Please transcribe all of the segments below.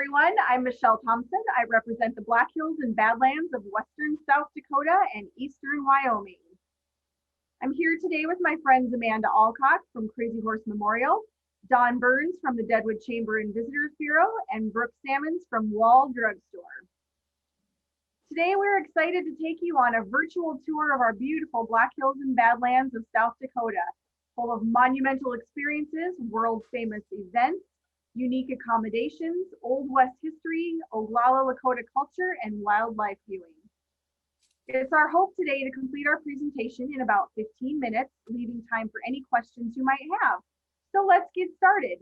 everyone. I'm Michelle Thompson. I represent the Black Hills and Badlands of Western South Dakota and Eastern Wyoming. I'm here today with my friends Amanda Alcock from Crazy Horse Memorial, Don Burns from the Deadwood Chamber and Visitors Bureau, and Brooke Sammons from Wall Drugstore. Today we're excited to take you on a virtual tour of our beautiful Black Hills and Badlands of South Dakota, full of monumental experiences, world-famous events, unique accommodations, Old West history, Oglala Lakota culture, and wildlife viewing. It's our hope today to complete our presentation in about 15 minutes, leaving time for any questions you might have. So let's get started.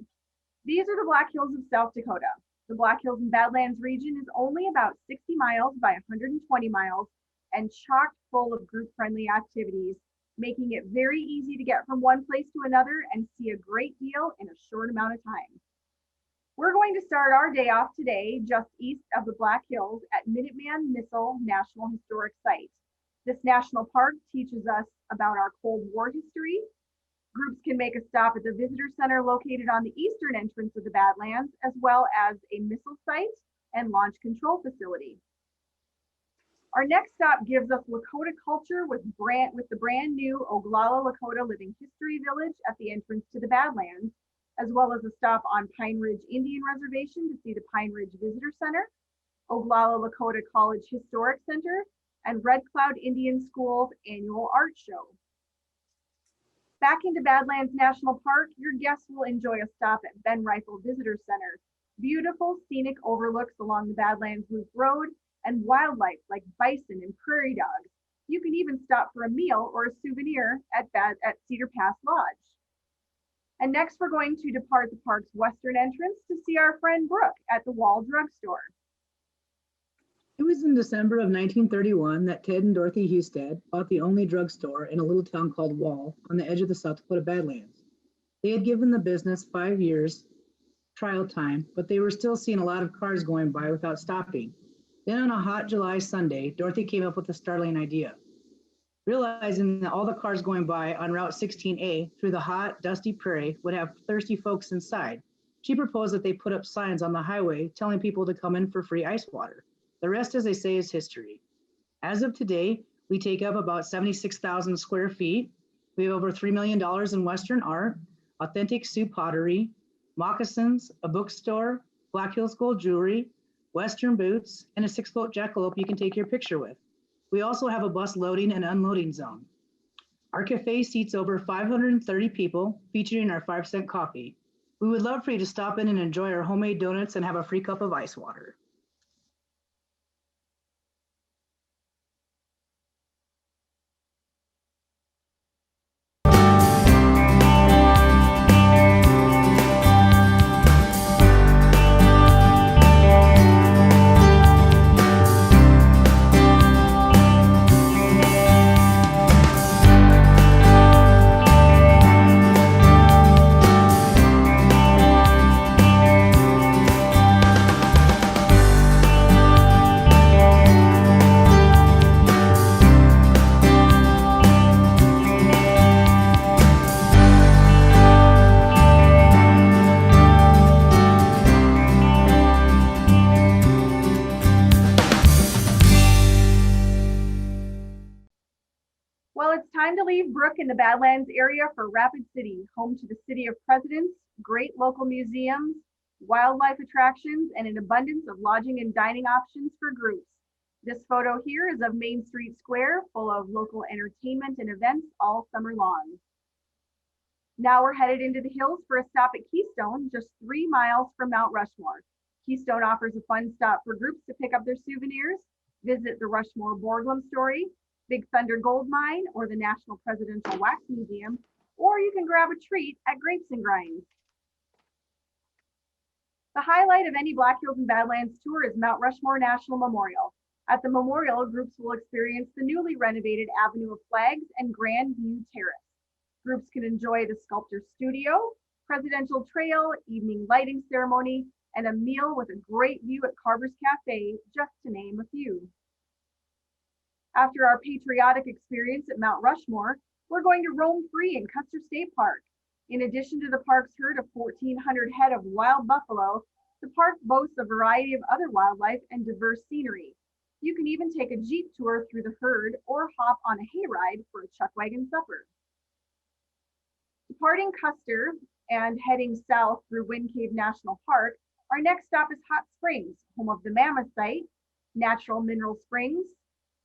These are the Black Hills of South Dakota. The Black Hills and Badlands region is only about 60 miles by 120 miles and chock full of group-friendly activities, making it very easy to get from one place to another and see a great deal in a short amount of time. We're going to start our day off today just east of the Black Hills at Minuteman Missile National Historic Site. This national park teaches us about our Cold War history. Groups can make a stop at the visitor center located on the eastern entrance of the Badlands, as well as a missile site and launch control facility. Our next stop gives us Lakota culture with the brand new Oglala Lakota Living History Village at the entrance to the Badlands, as well as a stop on Pine Ridge Indian Reservation to see the Pine Ridge Visitor Center, Oglala Lakota College Historic Center, and Red Cloud Indian School's annual art show. Back into Badlands National Park, your guests will enjoy a stop at Ben Rifle Visitor Center. Beautiful scenic overlooks along the Badlands Loop Road and wildlife like bison and prairie dogs. You can even stop for a meal or a souvenir at Cedar Pass Lodge. And next, we're going to depart the park's western entrance to see our friend Brooke at the Wall Drugstore. It was in December of 1931 that Ted and Dorothy Husted bought the only drugstore in a little town called Wall on the edge of the South Dakota Badlands. They had given the business 5 years trial time, but they were still seeing a lot of cars going by without stopping. Then on a hot July Sunday, Dorothy came up with a startling idea. Realizing that all the cars going by on Route 16A through the hot, dusty prairie would have thirsty folks inside, she proposed that they put up signs on the highway telling people to come in for free ice water. The rest, as they say, is history. As of today, we take up about 76,000 square feet. We have over $3 million in Western art, authentic Sioux pottery, moccasins, a bookstore, Black Hills gold jewelry, Western boots, and a 6-foot jackalope you can take your picture with. We also have a bus loading and unloading zone. Our cafe seats over 530 people, featuring our 5-cent coffee. We would love for you to stop in and enjoy our homemade donuts and have a free cup of ice water. Time to leave Brooke in the Badlands area for Rapid City, home to the City of Presidents, great local museums, wildlife attractions, and an abundance of lodging and dining options for groups. This photo here is of Main Street Square, full of local entertainment and events all summer long. Now we're headed into the hills for a stop at Keystone, just 3 miles from Mount Rushmore. Keystone offers a fun stop for groups to pick up their souvenirs, visit the Rushmore Borglum story, Big Thunder Gold Mine, or the National Presidential Wax Museum, or you can grab a treat at Grapes and Grinds. The highlight of any Black Hills and Badlands tour is Mount Rushmore National Memorial. At the memorial, groups will experience the newly renovated Avenue of Flags and Grand View Terrace. Groups can enjoy the Sculptor Studio, Presidential Trail, evening lighting ceremony, and a meal with a great view at Carver's Cafe, just to name a few. After our patriotic experience at Mount Rushmore, we're going to roam free in Custer State Park. In addition to the park's herd of 1,400 head of wild buffalo, The park boasts a variety of other wildlife and diverse scenery. You can even take a Jeep tour through the herd or hop on a hayride for a chuck wagon supper. Departing Custer and heading south through Wind Cave National Park, our next stop is Hot Springs, home of the Mammoth Site, natural mineral springs,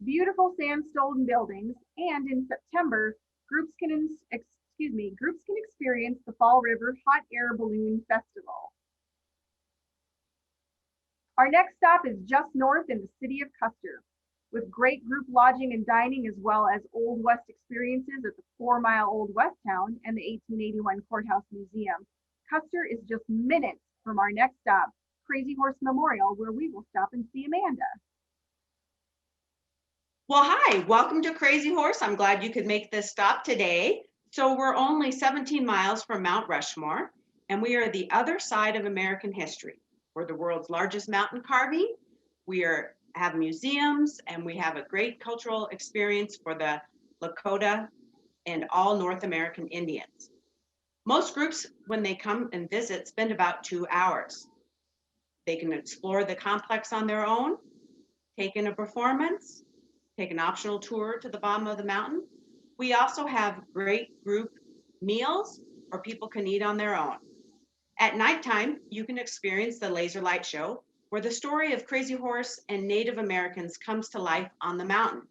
beautiful sandstone buildings, and in September, groups can experience the Fall River Hot Air Balloon Festival. Our next stop is just north in the city of Custer, with great group lodging and dining, as well as Old West experiences at the 4-mile Old West Town and the 1881 Courthouse Museum. Custer is just minutes from our next stop, Crazy Horse Memorial, where we will stop and see Amanda. Well, hi, welcome to Crazy Horse. I'm glad you could make this stop today. So we're only 17 miles from Mount Rushmore, and we are the other side of American history. We're the world's largest mountain carving. We have museums, and we have a great cultural experience for the Lakota and all North American Indians. Most groups, when they come and visit, spend about 2 hours. They can explore the complex on their own, take in a performance, take an optional tour to the bottom of the mountain. We also have great group meals, or people can eat on their own. At nighttime, you can experience the laser light show, where the story of Crazy Horse and Native Americans comes to life on the mountain.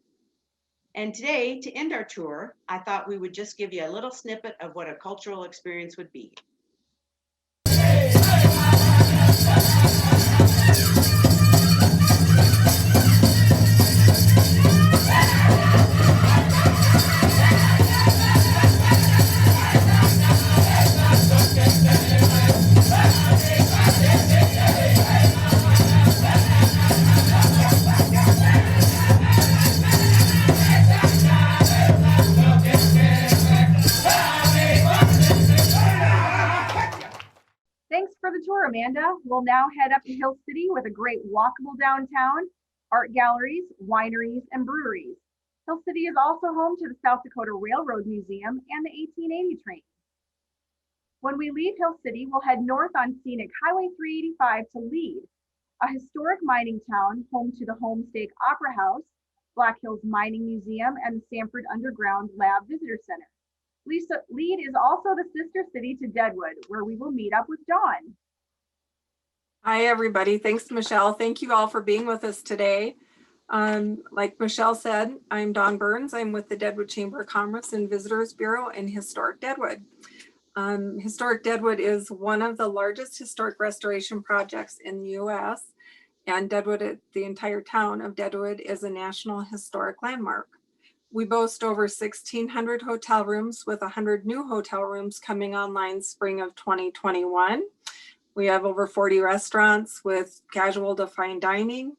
And today, to end our tour, I thought we would just give you a little snippet of what a cultural experience would be. Thanks for the tour, Amanda. We'll now head up to Hill City with a great walkable downtown, art galleries, wineries, and breweries. Hill City is also home to the South Dakota Railroad Museum and the 1880 train. When we leave Hill City, we'll head north on scenic Highway 385 to Lead, a historic mining town home to the Homestake Opera House, Black Hills Mining Museum, and the Sanford Underground Lab Visitor Center. Lead is also the sister city to Deadwood, where we will meet up with Dawn. Hi, everybody. Thanks, Michelle. Thank you all for being with us today. Like Michelle said, I'm Dawn Burns. I'm with the Deadwood Chamber of Commerce and Visitors Bureau in Historic Deadwood. Historic Deadwood is one of the largest historic restoration projects in the U.S., and Deadwood, the entire town of Deadwood, is a National Historic Landmark. We boast over 1,600 hotel rooms, with 100 new hotel rooms coming online spring of 2021. We have over 40 restaurants with casual to fine dining.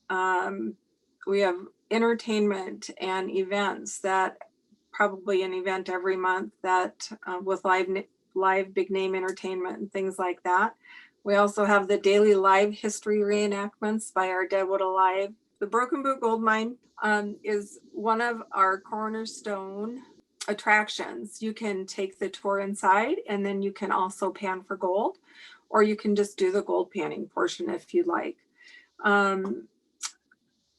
We have entertainment and events, that probably an event every month that with live big name entertainment and things like that. We also have the daily live history reenactments by our Deadwood Alive. The Broken Boot Gold Mine is one of our cornerstone attractions. You can take the tour inside, and then you can also pan for gold, or you can just do the gold panning portion if you'd like.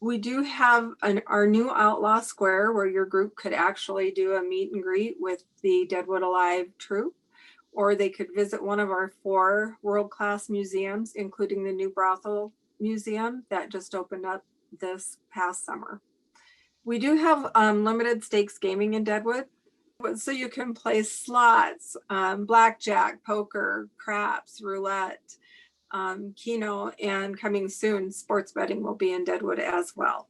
We do have our new Outlaw Square, where your group could actually do a meet and greet with the Deadwood Alive troupe, or they could visit one of our 4 world-class museums, including the new brothel museum that just opened up this past summer. We do have limited stakes gaming in Deadwood, so you can play slots, blackjack, poker, craps, roulette, Keno, and coming soon, sports betting will be in Deadwood as well.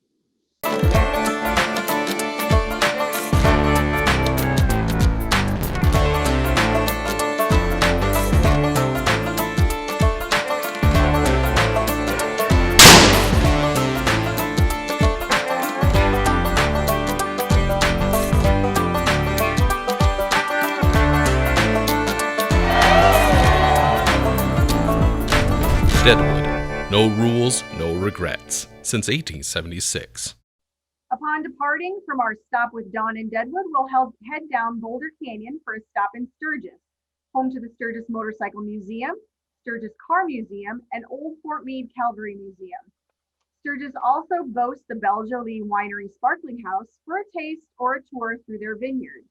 Deadwood, no rules, no regrets, since 1876. Upon departing from our stop with Dawn in Deadwood, we'll head down Boulder Canyon for a stop in Sturgis, home to the Sturgis Motorcycle Museum, Sturgis Car Museum, and Old Fort Meade Cavalry Museum. Sturgis also boasts the Belle Jolie Winery Sparkling House for a taste or a tour through their vineyard.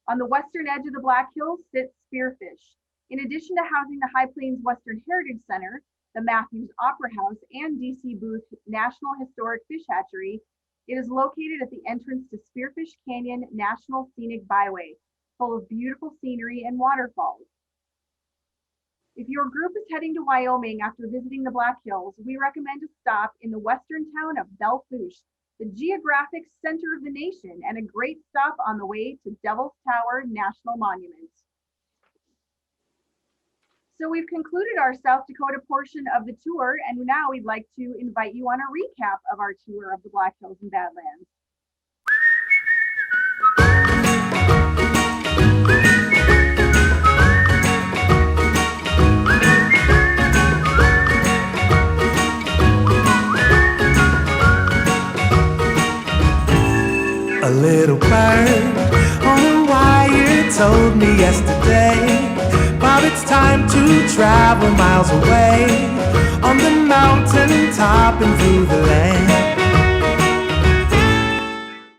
On the western edge of the Black Hills sits Spearfish. In addition to housing the High Plains Western Heritage Center, the Matthews Opera House, and DC Booth National Historic Fish Hatchery, it is located at the entrance to Spearfish Canyon National Scenic Byway, full of beautiful scenery and waterfalls. If your group is heading to Wyoming after visiting the Black Hills, we recommend to stop in the western town of Belle Fourche, the geographic center of the nation, and a great stop on the way to Devil's Tower National Monument. So we've concluded our South Dakota portion of the tour, and now we'd like to invite you on a recap of our tour of the Black Hills and Badlands. A little bird on a wire told me yesterday, Bob, it's time to travel miles away, on the mountain top and through the